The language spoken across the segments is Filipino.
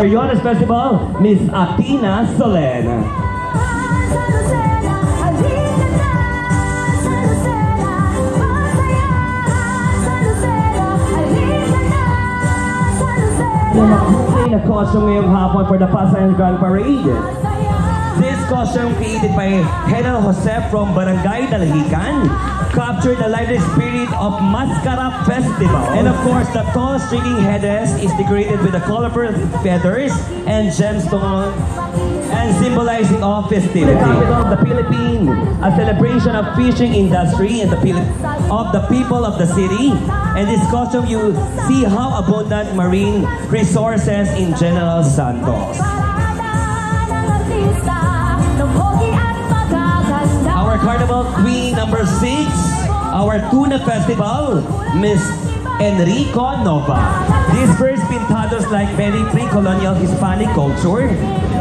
Mariones Festival, Miss Athena Solen. Na costume ngayong hapon for the Pasayan Grand Parade. This costume created by Henel Jose from Barangay Dalhican captured the lively spirit of Mascara Festival. And of course, the tall streaking headdress is decorated with the colorful feathers and gemstones and symbolizing all festivity. The capital of the Philippines, a celebration of fishing industry and of the people of the city. And this costume, you see how abundant marine resources in General Santos. Our Carnival Queen number 6, our Tuna Festival, Miss Enrico Nova. These birds pintados like very pre-colonial Hispanic culture.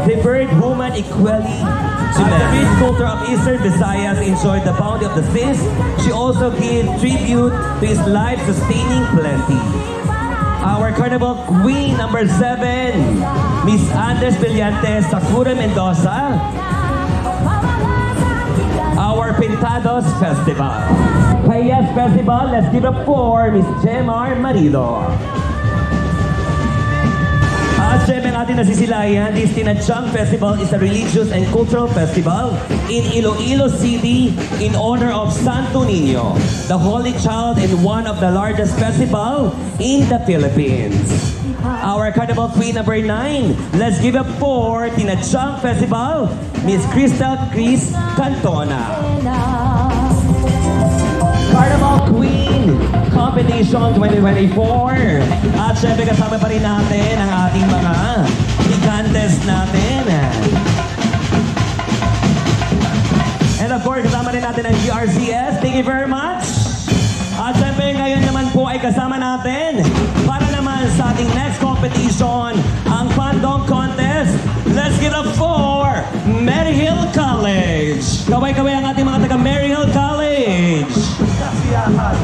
They bird woman equally to the rich culture of Eastern Visayas enjoyed the bounty of the seas. She also gave tribute to his life-sustaining plenty. Our Carnival Queen number 7, Miss Andres Brillantes Sakura Mendoza. Our Pintados Festival. Payas Festival, let's give up for Miss Jemar Marido. At syempre ang ating nasisilayan, this Tinadchang Festival is a religious and cultural festival in Iloilo City in honor of Santo Niño, the Holy Child and one of the largest festivals in the Philippines. Our Carnival Queen number 9, let's give up for Tinadchang Festival, Miss Crystal Chris Cantona. Carnival Queen Competition 2024. At syempre kasama pa rin natin ang ating mga gigantes natin. And of course, kasama rin natin ang GRCS. Thank you very much. At syempre ngayon naman po ay kasama natin para naman sa ating next competition, ang Pandong Contest the 4, Maryhill College. Kaway-kaway ang ating mga taga Maryhill College.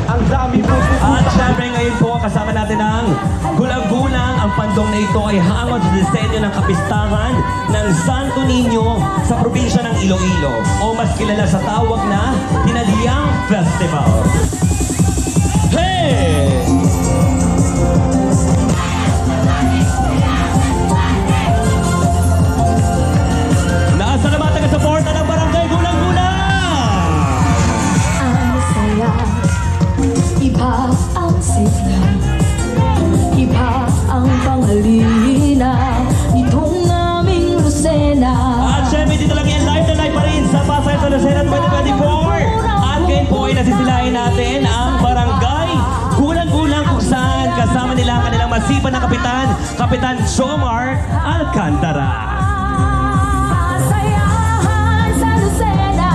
Ang dami po. At syempre ngayon po kasama natin ang gulang-gulang. Ang pandong na ito ay hangon sa disenyo ng kapistahan ng Santo Niño sa probinsya ng Iloilo o mas kilala sa tawag na Tinaliang Festival. Hey! Nasa naman taga-suporta ng Barangay Gulang-Gulang! Ang saya, iba ang sigla, iba ang pangalina nitong aming Lucena. At syempre dito lang yan, live na live pa rin sa Pasay sa Lucena 2024. At ngayon po ay nasisilayan natin ang Barangay Gulang-Gulang kung saan kasama nila ang kanilang masipan na kapitan, Kapitan Jomar Alcantara. Sasayahan sa Lucena,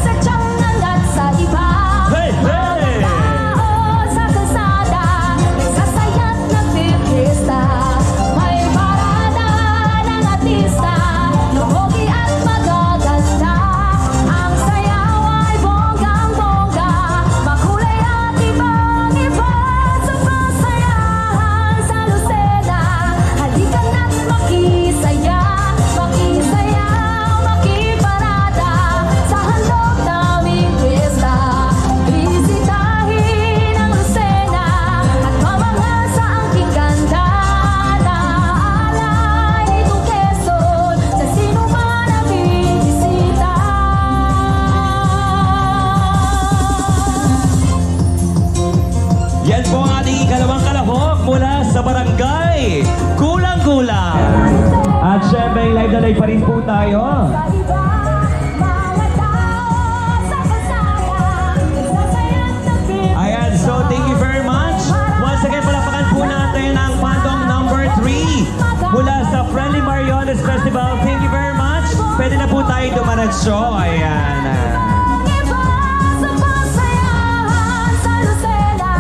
sa tiyangan at sa iba. Hey, hey! Tao sa kalsada, nagsasaya't nagpipista. May parada ng artista, lumogi at magaganda. Ang sayaw ay bonggang-bongga, makulay at ibang-iba. Sa pasayahan sa Lucena, halika na't makisaya, makisayaw, makiparada sa handog naming pista. Bisitahin ang Lucena at mamahal sa aking ganda. Naalay nitong Quezon sa sino man ang bibisita. Yan po ang ating ikalawang kalahok mula sa Barangay Gulang-Gulang. At syempre live na live pa rin po tayo. Sa iba, mga tao sa kalsada, nagsasaya't nagpipista. Ayan, so thank you very much. Once again, palapakan po natin ang pandong number 3 mula sa Friendly Mariones Festival. Thank you very much. Pwede na po tayo dumanagso. Ayan. Iba sa pasayahan sa Lucena,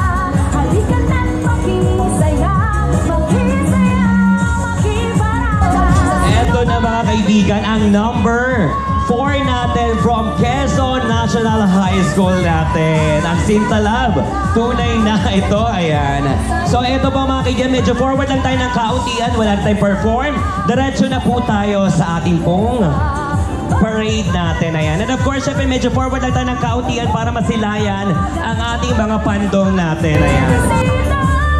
halika na't makisaya, makiparada. Eto na mga kaibigan, ang number 4 natin from Quezon National High School natin. Ang Sintalab. Tunay na ito. Ayan. So ito po mga kaibigan, medyo forward lang tayo ng kauntian. Wala na tayong perform. Diretso na po tayo sa ating pong parade natin. Ayan. And of course, syempre medyo forward lang tayo ng kauntian para masilayan ang ating mga pandong natin. Ayan.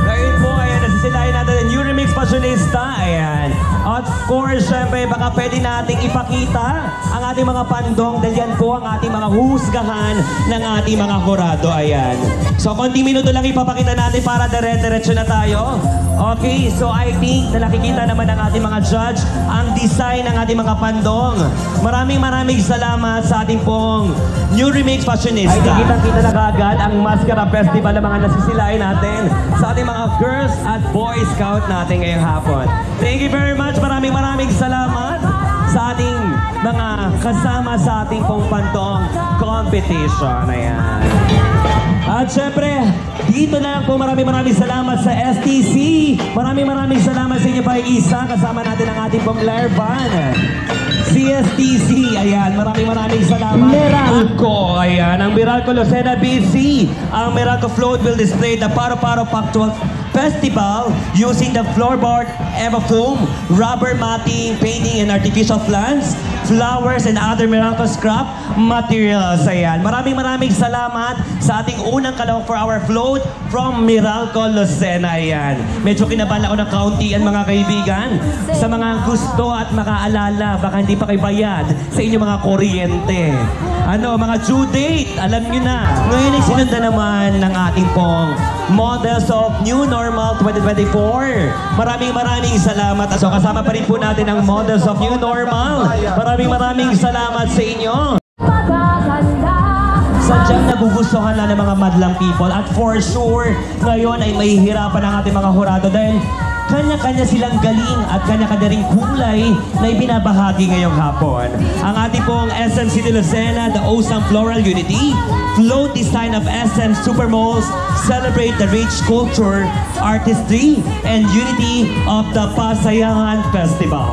Ngayon po, ayan, nasisilayan natin ang New Remix Fashionista. Ayan. Of course, syempre, baka pwede nating ipakita ang ating mga pandong dahil yan po ang ating mga husgahan ng ating mga kurado. Ayan. So, konti minuto lang ipapakita natin para dire-diretso na tayo. Okay, so I think na nakikita naman ng ating mga judge ang design ng ating mga pandong. Maraming salamat sa ating pong New Remix Fashionista. Ay, kitang-kita na kaagad ang Mascara Festival ng mga nasisilayan natin sa ating mga Girls at Boy Scout natin ngayong hapon. Thank you very much. Maraming salamat sa ating mga kasama sa ating pong pandong competition. Ayan. At syempre, dito na lang po maraming salamat sa STC. Maraming salamat sa inyo pa isa. Kasama natin ang ating pong Lervan. CSTC, ayan, maraming salamat. Meralco, ayan, ang Meralco Lucena BC. Ang Meralco Float will display the Paro-Paro Pactual Festival using the floorboard, Eva foam, rubber matting, painting, and artificial plants, flowers, and other Meralco scrap materials. Ayan, maraming salamat sa ating unang kalawang for our float from Meralco Lucena. Ayan, medyo kinabahan ako ng kauntian mga kaibigan. Sa mga gusto at makaalala, baka hindi pa kayo bayad sa inyong mga kuryente. Ano, mga due date, alam nyo na. Ngayon ay sinundan naman ng ating pong Models of New Normal 2024. Maraming salamat. So kasama pa rin po natin ang Models of New Normal. Maraming salamat sa inyo. Sadyang nagugustuhan lang ng mga madlang people at for sure, ngayon ay mahihirapan ang ating mga hurado dahil kanya-kanya silang galing at kanya-kanya ring kulay na ibinabahagi ngayong hapon. Ang ating pong SM City Lucena, the Osam Floral Unity, float design of SM Supermalls, celebrate the rich culture, artistry, and unity of the Pasayahan Festival.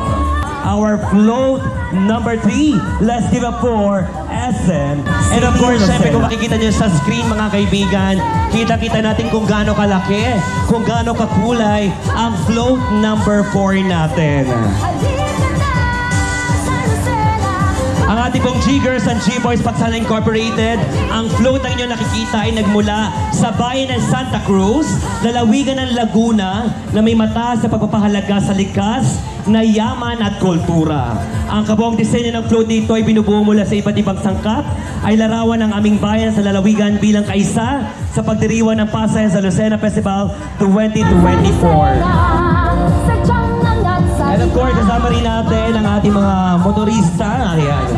our float number 3. Let's give up for SM. And of course, syempre kung makikita nyo sa screen mga kaibigan, kita-kita natin kung gaano kalaki, kung gaano kakulay ang float number 4 natin. Ang ating pong G-Girls and G-Boys Paksana Incorporated, ang float na inyo nakikita ay nagmula sa bayan ng Santa Cruz, lalawigan ng Laguna, na may mataas sa pagpapahalaga sa likas na yaman at kultura. Ang kabuong disenyo ng float nito ay binubuo mula sa iba't ibang sangkap, ay larawan ng aming bayan sa lalawigan bilang kaisa sa pagdiriwang ng Pasayan sa Lucena Festival 2024. And of course, kasama rin natin ang ating mga motorista. Ayan.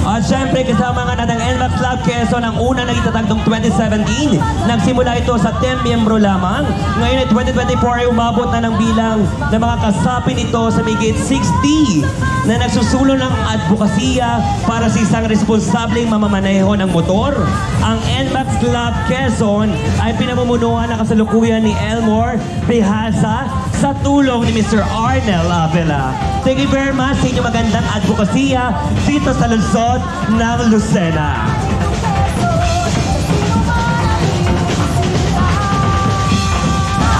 At syempre, kasama nga natin ang NMAX Club Quezon, ang unang nagtatag noong 2017. Nagsimula ito sa 10 miyembro lamang. Ngayon ay 2024 ay umabot na ng bilang ng mga kasapi nito sa migit 60 na nagsusulo ng advokasya para sa isang responsableng mamamaneho ng motor. Ang NMAX Club Quezon ay pinamumunuan ng kasalukuyan ni Elmore Behasa sa tulong ni Mr. Arnel Avila. Thank you very much sa inyong magandang advokasya dito sa lungsod ng Lucena.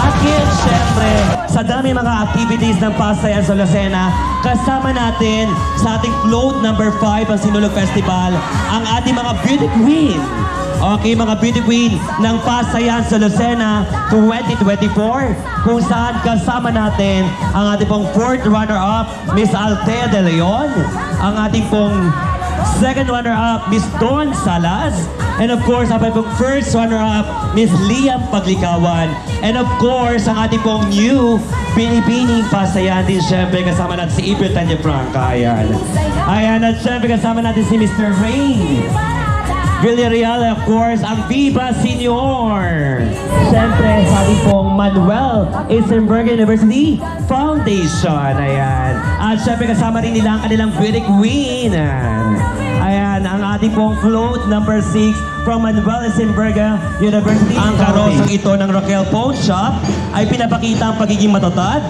At yun, syempre, sa dami mga activities ng Pasayan sa Lucena, kasama natin sa ating float number 5 ang Sinulog Festival, ang ating mga beauty queen. Okay, mga beauty queen ng Pasayan sa Lucena 2024, kung saan kasama natin ang ating pong 4th runner-up, Miss Althea De Leon, ang ating pong 2nd runner-up, Miss Dawn Salas, and of course, ang ating pong 1st runner-up, Miss Liam Paglikawan, and of course, ang ating pong new Binibining Pasayan din, syempre kasama natin si Ibert Tanya Franca, ayan. Ayan, at syempre kasama natin si Mr. Rain Villarreal, of course, ang Viva Senior. Siyempre, sabi pong Manuel Isenberg University Foundation. Ayan. At siyempre, kasama rin nila ang kanilang beauty queen. Ayan, ang ating pong float number 6 from Manuel Isenberg University. Ang karosong ito ng Raquel Pawn Shop ay pinapakita ang pagiging matatag,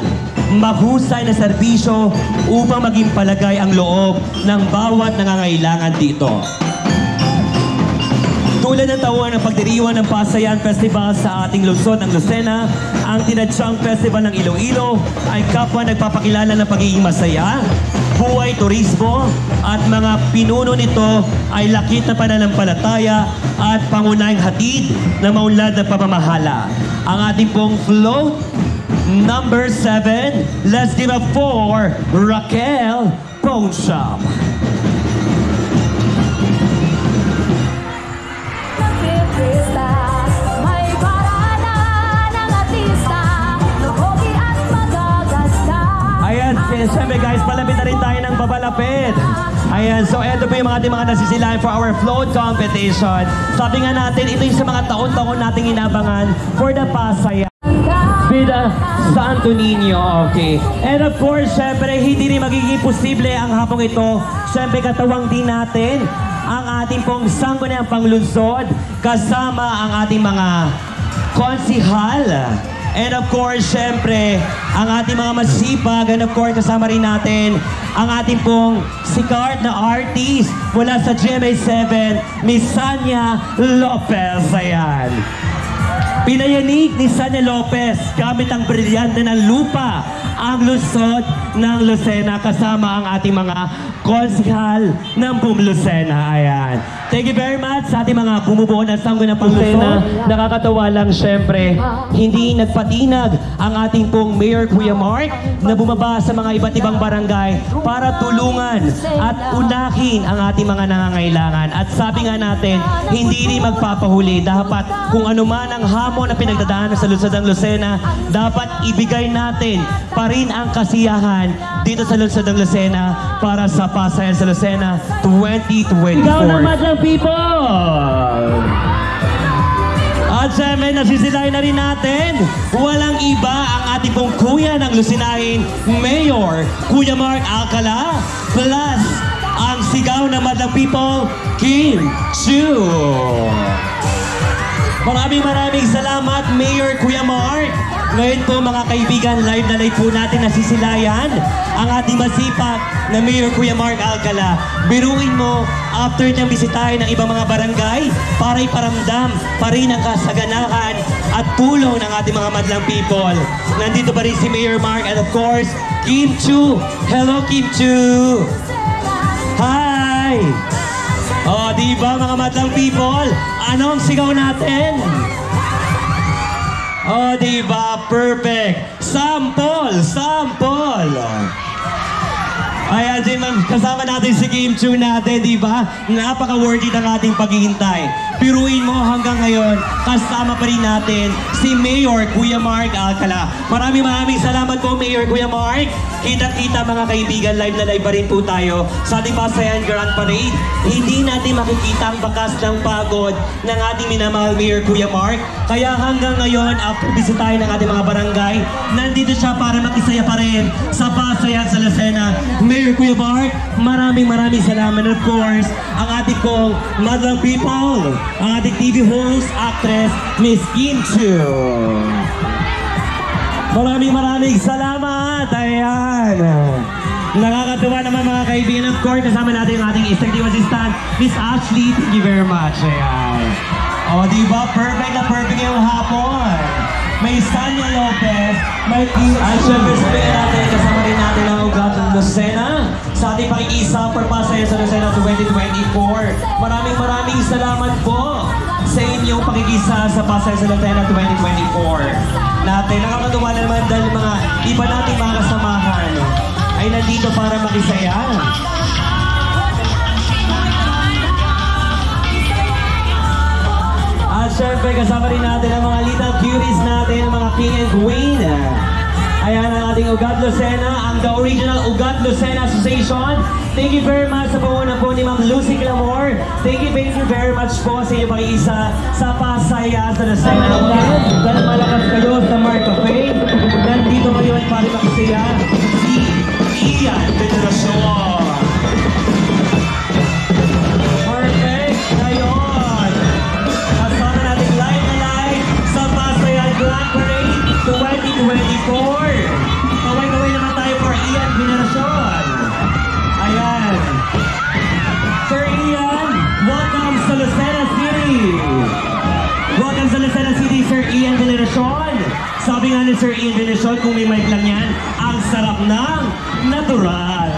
mahusay na serbisyo upang maging palagay ang loob ng bawat nangangailangan dito. Tulad ng taon ng pagdiriwang ng Pasayan Festival sa ating lungsod ng Lucena, ang Tinadsyang Festival ng Iloilo ay kapwa nagpapakilala ng pagiging masaya, buhay turismo, at mga pinuno nito ay lakit na pananampalataya at pangunahing hatid na maunlad na pamamahala. Ang ating pong float number 7, let's give up for Raquel Pawn Shop. Siyempre guys, palapit na rin tayo ng babalapit. Ayan, so eto po yung ating mga nasisilayan for our float competition. Sabi nga natin, ito yung sa mga taon-taon nating inabangan for the Pasayan Vida Santo Niño, okay. And of course, siyempre, hindi rin magiging posible ang hapong ito. Siyempre, katawang din natin ang ating pong sangguniang panglunsod kasama ang ating mga konsihal. And of course, syempre, ang ating mga masipag, and of course, kasama rin natin ang ating pong sikat na artist mula sa GMA7, Miss Sanya Lopez. Ayan. Pinayanig ni Sanya Lopez gamit ang brilyante ng lupa ang lungsod ng Lucena kasama ang ating mga konsihal ng Boom Lucena. Ayan. Thank you very much sa ating mga bumubuo ng Sangguniang Panglusena. Nakakatawa lang syempre, hindi nagpatinag ang ating pong Mayor Kuya Mark na bumaba sa mga iba't ibang barangay para tulungan at unahin ang ating mga nangangailangan. At sabi nga natin, hindi rin magpapahuli. Dapat kung ano man ang hamon na pinagdadaanan sa lungsod ng Lucena, dapat ibigay natin pa rin ang kasiyahan dito sa lungsod ng Lucena para sa Pasayan sa Lucena 2024. Ikaw naman ang people! At syempre, nasisilayan na rin natin, walang iba ang ating pong kuya ng Lucinahin, Mayor Kuya Mark Alcala, plus ang sigaw ng Madlang People, Kim Chu. Maraming salamat, Mayor Kuya Mark. Ngayon po mga kaibigan, live na live po natin nasisilayan ang ating masipag na Mayor Kuya Mark Alcala. Biruin mo, after niyang bisitahin ng ibang mga barangay para iparamdam pa rin ang kasaganahan at tulong ng ating mga madlang people. Nandito pa rin si Mayor Mark and of course, Kim Chu. Hello, Kim Chu. Hi! Oh, di ba mga madlang people? Anong sigaw natin? Oh, di ba? Perfect! Sample! Sample! Ayan, kasama natin si Kim Chu natin, di ba? Napaka-worthy ng ating paghihintay. Piruin mo hanggang ngayon, kasama pa rin natin si Mayor Kuya Mark Alcala. Maraming salamat po, Mayor Kuya Mark. Kita-kita mga kaibigan, live na live pa rin po tayo sa ating Pasayan Grand Parade. Hindi natin makikita ang bakas ng pagod ng ating minamahal Mayor Kuya Mark. Kaya hanggang ngayon, after bisitahin ng ating mga barangay, nandito siya para makisaya pa rin sa Pasayan sa Lucena. Mayor Kuya Mark, maraming salamat. And of course, ang ating kong madlang people, ang ating TV host, actress, Miss Kim Chu. Maraming salamat. Ayan. Nakakatuwa naman mga kaibigan. Of course, kasama natin yung ating executive assistant, Miss Ashley. Thank you very much. Ayan. O, diba? Perfect na perfect yung hapon. May Sanya Lopez, may Kim Chu. At syempre sabihin natin, kasama rin natin ang ugat ng Lucena sa ating pakikisa for Pasayan sa Lucena 2024. Maraming salamat po sa inyong pakikisa sa Pasayan sa Lucena 2024 natin. Nakakatuwa na naman dahil mga iba nating mga kasamahan ay nandito para makisaya. At syempre kasama rin natin ang mga little cuties natin, mga king and queen. Ayan ang ating Ugat Lucena, ang the original Ugat Lucena Association. Thank you very much sa panguna po ni Ma'am Lucy Clamor. Thank you very much po sa inyong pag-iisa sa Pasaya sa Lucena. Dahil malakas kayo sa Mark of Fame, nandito ngayon para makisaya si Ian Veneracion. Perfect! Ngayon, kasama natin live na live sa Pasaya Grand Parade 2024. Kaway-kaway naman tayo for Ian Veneracion. Ayan. Sir Ian, welcome sa Lucena City. Welcome sa Lucena City, Sir Ian Veneracion. Sabi nga ni Sir Ian Veneracion, kung may mic lang yan, ang sarap ng natural.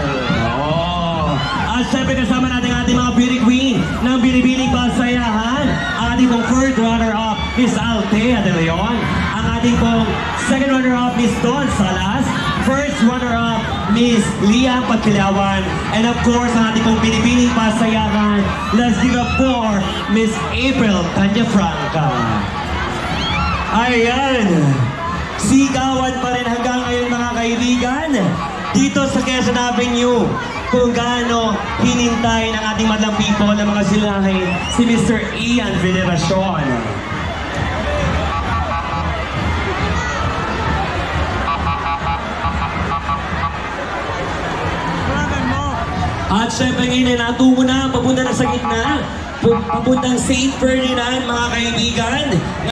Oh. At syempre kasama natin ang ating mga beauty queen ng Binibining Pasayahan. Ang ating pong third runner-up, Miss Althea de Leon. Ang ating pong second runner-up, Miss Don Salas. First runner-up, Miss Liang Pagkilawan. And of course, ang ating pong Binibining Pasayahan, let's give up for Miss April Tanyafranca. Ayan. Sigawan pa rin hanggang ngayon mga kaibigan. Dito sa Quezon Avenue, kung gaano hinintay ng ating madlang people na mga silahin si Mr. Ian Veneracion. At syempre ngayon ay natungo na, papunta na sa gitna, papuntang St. Ferdinand mga kaibigan.